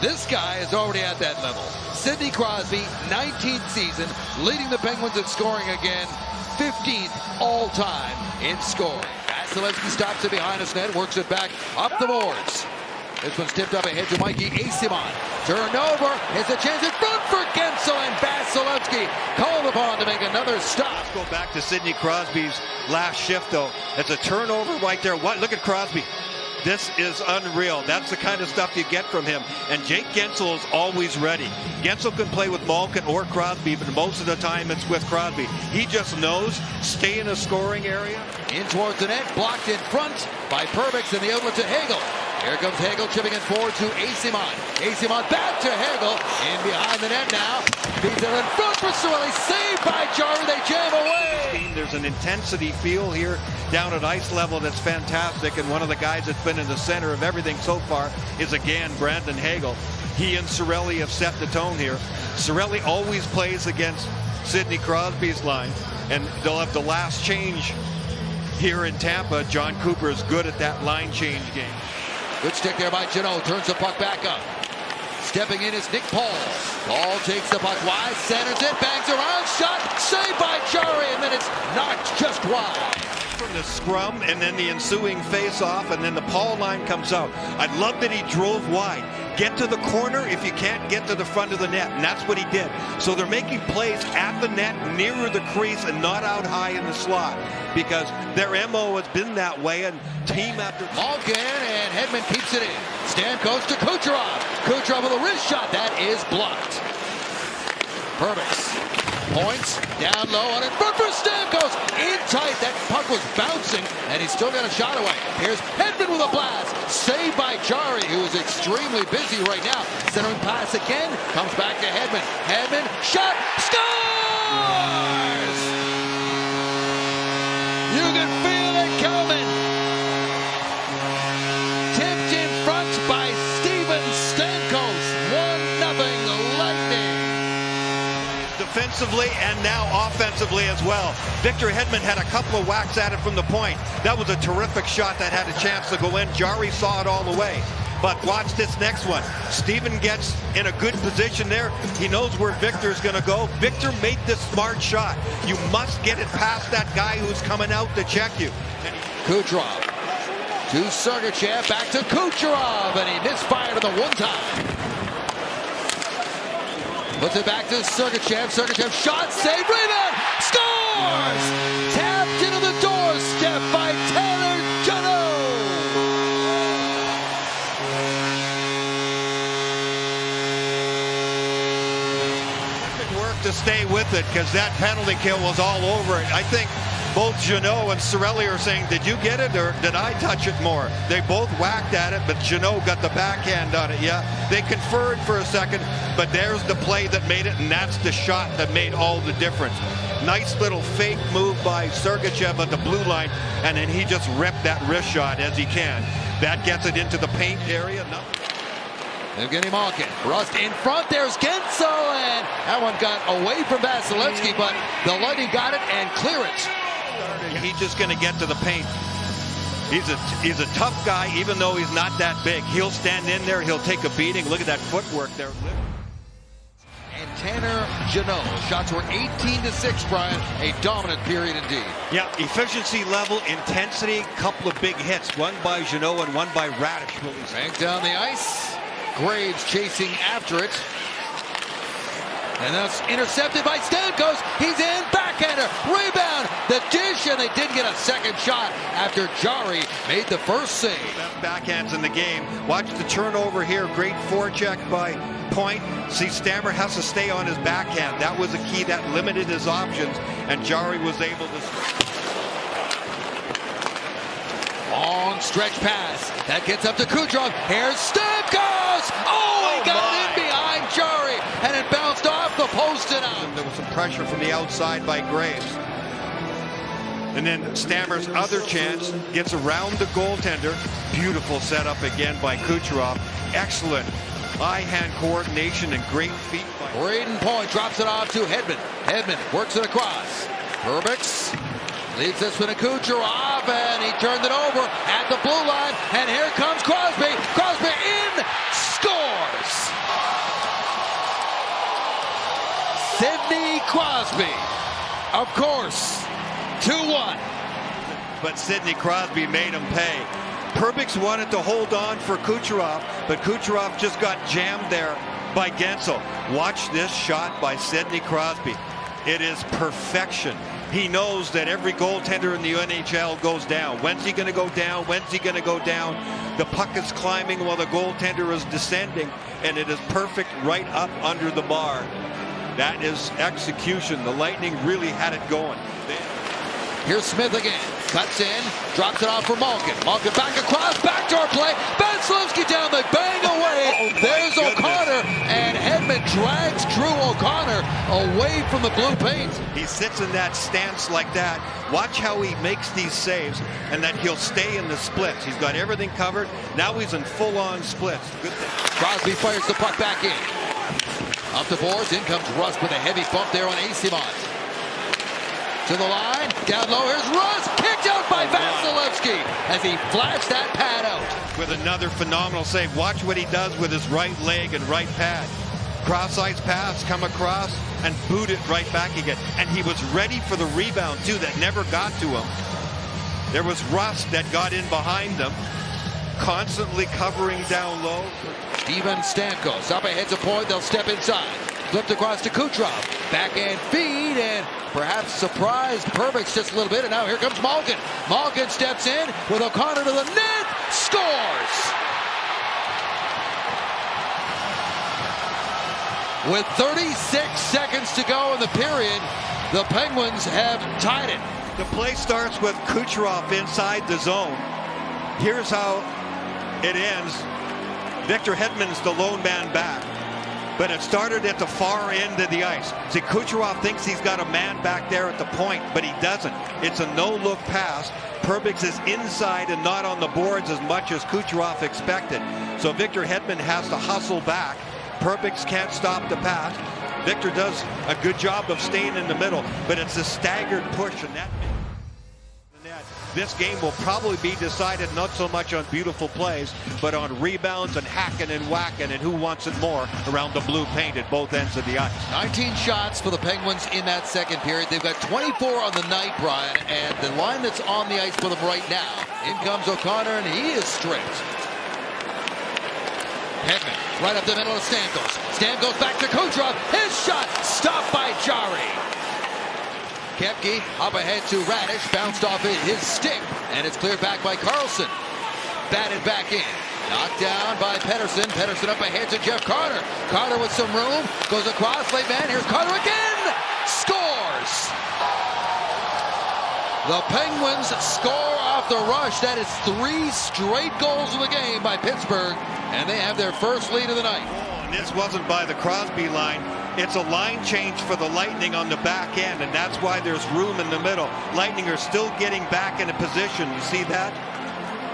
This guy is already at that level. Sidney Crosby, 19th season, leading the Penguins in scoring again, 15th all-time in scoring. Vasilevsky stops it behind his net, works it back up the boards. This one's tipped up ahead to Mikey Eyssimont. Turnover, it's a chance in front for Gensel, and Vasilevsky called upon to make another stop. Let's go back to Sidney Crosby's last shift, though. It's a turnover right there. Look at Crosby. This is unreal. That's the kind of stuff you get from him. And Jake Gensel is always ready. Gensel can play with Malkin or Crosby, but most of the time it's with Crosby. He just knows, stay in a scoring area. In towards the net, blocked in front by Perbix, and the outlet to Hagel. Here comes Hagel, chipping it forward to Eyssimont. Eyssimont back to Hagel, in behind the net now. Feeds it in front for Cirelli, saved by Jarry, they jam away. There's an intensity feel here down at ice level that's fantastic, and one of the guys that's been in the center of everything so far is again Brandon Hagel. He and Cirelli have set the tone here. Cirelli always plays against Sidney Crosby's line, and they'll have the last change here in Tampa. John Cooper is good at that line change game. Good stick there by Jeannot, turns the puck back up. Stepping in is Nick Paul. Paul takes the puck wide, centers it, bangs around, shot, saved by Jarry, and then it's knocked just wide. From the scrum and then the ensuing face-off, and then the Paul line comes out. I love that he drove wide. Get to the corner if you can't get to the front of the net, and that's what he did. So they're making plays at the net, nearer the crease, and not out high in the slot, because their MO has been that way, and team after Malkin, and Hedman keeps it in. Stamkos to Kucherov. Kucherov with a wrist shot. That is blocked. Perbix points down low on it. Front for Stamkos. In tight. That puck was bouncing, and he's still got a shot away. Here's Hedman with a blast. Saved by Jarry, who is extremely busy right now. Centering pass again. Comes back to Hedman. Hedman, shot, scores! You can feel it coming. Tipped in front by Steven Stamkos. 1-0 Lightning. Defensively and now offensively as well. Victor Hedman had a couple of whacks at it from the point. That was a terrific shot that had a chance to go in. Jarry saw it all the way. But watch this next one. Steven gets in a good position there. He knows where Victor's going to go. Victor made this smart shot. You must get it past that guy who's coming out to check you. Kucherov to Sergachev, back to Kucherov, and he misfired on the one time. Puts it back to Sergachev. Sergachev shot, save, rebound, scores! Tapped into the doorstep by Taylor Jeannot. It worked to stay with it, because that penalty kill was all over it. I think both Jeannot and Cirelli are saying, did you get it or did I touch it more? They both whacked at it, but Jeannot got the backhand on it. Yeah, they conferred for a second, but there's the play that made it, and that's the shot that made all the difference. Nice little fake move by Sergachev at the blue line, and then he just ripped that wrist shot as he can. That gets it into the paint area. Evgeny Malkin, Rust in front, there's Gensel, and that one got away from Vasilevsky, but the Lightning got it and clear it. He's just going to get to the paint. He's a tough guy, even though he's not that big. He'll stand in there, he'll take a beating. Look at that footwork there. And Tanner Jeannot, shots were 18-6, Brian. A dominant period indeed. Yeah, efficiency level, intensity, couple of big hits. One by Jeannot and one by Radish. Back down the ice. Graves chasing after it. And that's intercepted by Stamkos. He's in, backhander, rebound, the dish, and they did get a second shot after Jarry made the first save. Best backhands in the game. Watch the turnover here. Great forecheck by Point. See, Stammer has to stay on his backhand. That was a key that limited his options, and Jarry was able to. Long stretch pass. That gets up to Kucherov. Here's Stamkos! Oh, he got it in behind Jarry, and it bounced off the post and out. There was some pressure from the outside by Graves. And then Stammer's other chance gets around the goaltender. Beautiful setup again by Kucherov. Excellent eye-hand coordination and great feet by Braden Point drops it off to Hedman. Hedman works it across. Perbix leaves this one to Kucherov, and he turned it over at the blue line. And here comes Crosby. Crosby in, scores! Crosby. Of course, 2-1. But Sidney Crosby made him pay. Perbix wanted to hold on for Kucherov, but Kucherov just got jammed there by Gensel. Watch this shot by Sidney Crosby. It is perfection. He knows that every goaltender in the NHL goes down. When's he going to go down? When's he going to go down? The puck is climbing while the goaltender is descending, and it is perfect right up under the bar. That is execution. The Lightning really had it going. Here's Smith again. Cuts in, drops it off for Malkin. Malkin back across, backdoor play. Vasilevsky down, they bang away. There's O'Connor, and Hedman drags Drew O'Connor away from the blue paint. He sits in that stance like that. Watch how he makes these saves, and that he'll stay in the splits. He's got everything covered. Now he's in full-on splits. Good thing. Crosby fires the puck back in. Up the boards, in comes Rust with a heavy bump there on Asimov. To the line, down low, here's Rust, kicked out by Vasilevsky as he flashed that pad out. With another phenomenal save. Watch what he does with his right leg and right pad. Cross-ice pass, come across, and boot it right back again. And he was ready for the rebound, too, that never got to him. There was Rust that got in behind them, constantly covering down low. Steven Stamkos up ahead's a point, they'll step inside. Flipped across to Kucherov. Backhand feed, and perhaps surprised Perbix just a little bit, and now here comes Malkin. Malkin steps in with O'Connor to the net, scores! With 36 seconds to go in the period, the Penguins have tied it. The play starts with Kucherov inside the zone. Here's how it ends. Victor Hedman's the lone man back. But it started at the far end of the ice. See, Kucherov thinks he's got a man back there at the point, but he doesn't. It's a no-look pass. Perbix is inside and not on the boards as much as Kucherov expected. So Victor Hedman has to hustle back. Perbix can't stop the pass. Victor does a good job of staying in the middle, but it's a staggered push, and that this game will probably be decided not so much on beautiful plays, but on rebounds and hacking and whacking and who wants it more around the blue paint at both ends of the ice. 19 shots for the Penguins in that second period. They've got 24 on the night, Brian, and the line that's on the ice for them right now. In comes O'Connor, and he is stripped. Hedman right up the middle of Stamkos. Stamkos back to Kucherov. His shot stopped by Jarry. Kepke up ahead to Radish, bounced off his stick, and it's cleared back by Carlson. Batted back in. Knocked down by Pettersson. Pettersson up ahead to Jeff Carter. Carter with some room. Goes across, late man. Here's Carter again. Scores! The Penguins score off the rush. That is 3 straight goals in the game by Pittsburgh, and they have their first lead of the night. And this wasn't by the Crosby line. It's a line change for the Lightning on the back end, and that's why there's room in the middle. Lightning are still getting back into position. You see that?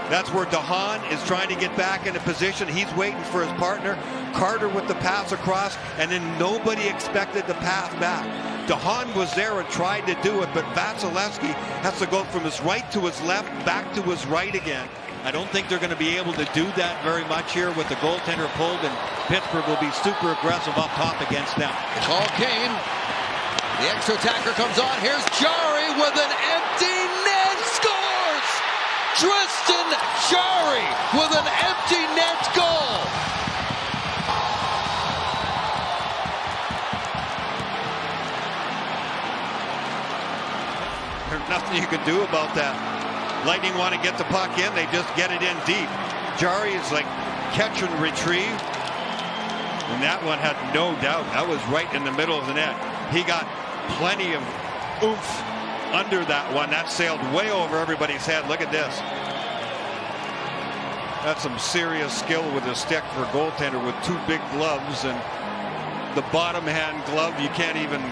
That's where DeHaan is trying to get back into position. He's waiting for his partner. Carter with the pass across, and then nobody expected the pass back. DeHaan was there and tried to do it, but Vasilevsky has to go from his right to his left, back to his right again. I don't think they're going to be able to do that very much here with the goaltender pulled, and Pittsburgh will be super aggressive up top against them. The call came. The extra attacker comes on. Here's Jarry with an empty net. Scores! Tristan Jarry with an empty net goal. There's nothing you can do about that. Lightning want to get the puck in, they just get it in deep. Jarry is like catch and retrieve. And that one had no doubt. That was right in the middle of the net. He got plenty of oomph under that one. That sailed way over everybody's head. Look at this. That's some serious skill with a stick for a goaltender with 2 big gloves, and the bottom hand glove, you can't even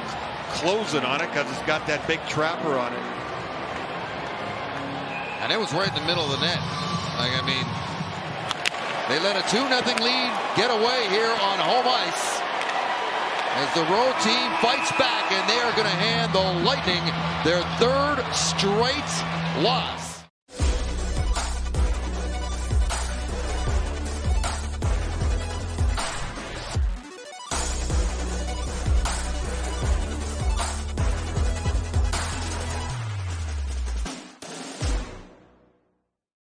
close it on it because it's got that big trapper on it. And it was right in the middle of the net. Like, I mean, they let a 2-0 lead get away here on home ice as the road team fights back, and they are going to hand the Lightning their 3rd straight loss.